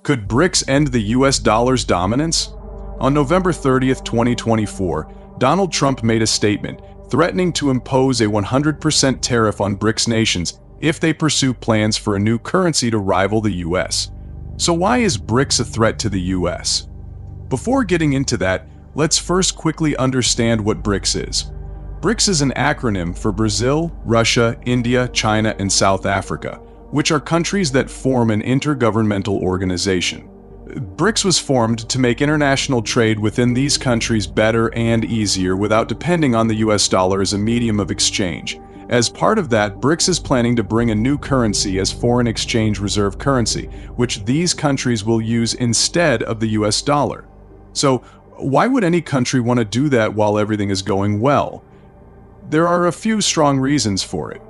Could BRICS end the US dollar's dominance? On November 30th, 2024, Donald Trump made a statement threatening to impose a 100% tariff on BRICS nations if they pursue plans for a new currency to rival the US. So why is BRICS a threat to the US? Before getting into that, let's first quickly understand what BRICS is. BRICS is an acronym for Brazil, Russia, India, China, and South Africa, which are countries that form an intergovernmental organization. BRICS was formed to make international trade within these countries better and easier without depending on the US dollar as a medium of exchange. As part of that, BRICS is planning to bring a new currency as foreign exchange reserve currency, which these countries will use instead of the US dollar. So, why would any country want to do that while everything is going well? There are a few strong reasons for it.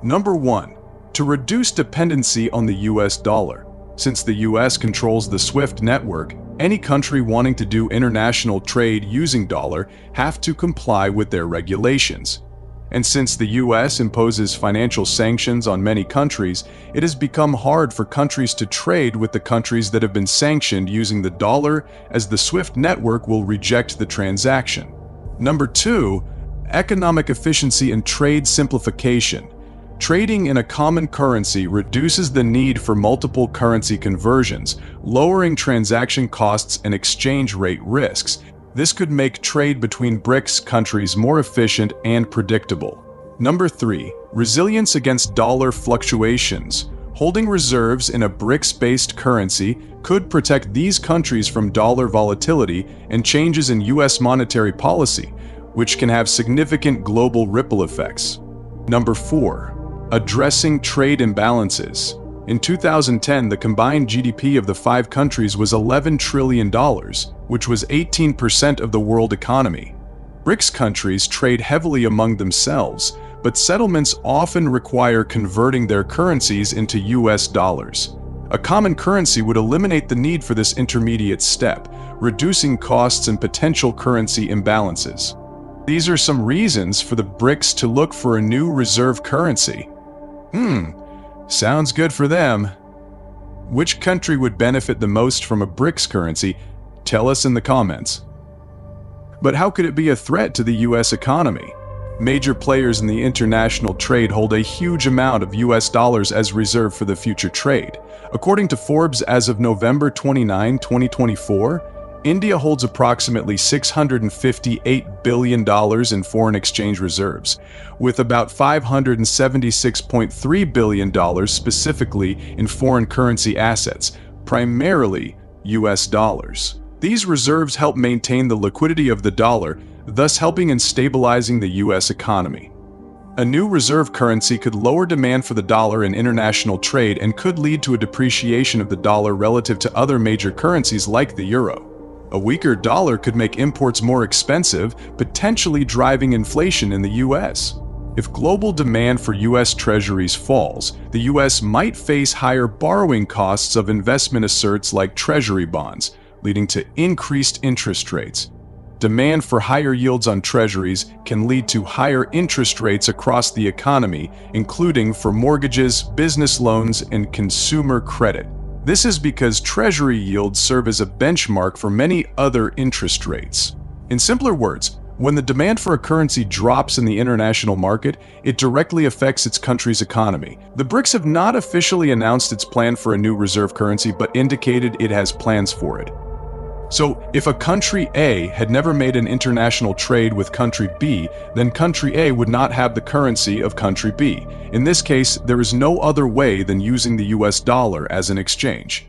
Number one, to reduce dependency on the US dollar. Since the US controls the SWIFT network, any country wanting to do international trade using dollar have to comply with their regulations. And since the US imposes financial sanctions on many countries, it has become hard for countries to trade with the countries that have been sanctioned using the dollar, as the SWIFT network will reject the transaction. Number two, economic efficiency and trade simplification. Trading in a common currency reduces the need for multiple currency conversions, lowering transaction costs and exchange rate risks. This could make trade between BRICS countries more efficient and predictable. Number three, resilience against dollar fluctuations. Holding reserves in a BRICS-based currency could protect these countries from dollar volatility and changes in US monetary policy, which can have significant global ripple effects. Number four, addressing trade imbalances. In 2010, the combined GDP of the five countries was $11 trillion, which was 18% of the world economy. BRICS countries trade heavily among themselves, but settlements often require converting their currencies into US dollars. A common currency would eliminate the need for this intermediate step, reducing costs and potential currency imbalances. These are some reasons for the BRICS to look for a new reserve currency. Sounds good for them. Which country would benefit the most from a BRICS currency? Tell us in the comments. But how could it be a threat to the US economy? Major players in the international trade hold a huge amount of US dollars as reserve for the future trade. According to Forbes, as of November 29, 2024, India holds approximately $658 billion in foreign exchange reserves, with about $576.3 billion specifically in foreign currency assets, primarily US dollars. These reserves help maintain the liquidity of the dollar, thus helping in stabilizing the US economy. A new reserve currency could lower demand for the dollar in international trade and could lead to a depreciation of the dollar relative to other major currencies like the euro. A weaker dollar could make imports more expensive, potentially driving inflation in the US. If global demand for US treasuries falls, the US might face higher borrowing costs of investment assets like treasury bonds, leading to increased interest rates. Demand for higher yields on treasuries can lead to higher interest rates across the economy, including for mortgages, business loans, and consumer credit. This is because treasury yields serve as a benchmark for many other interest rates. In simpler words, when the demand for a currency drops in the international market, it directly affects its country's economy. The BRICS have not officially announced its plan for a new reserve currency, but indicated it has plans for it. So, if a country A had never made an international trade with country B, then country A would not have the currency of country B. In this case, there is no other way than using the US dollar as an exchange.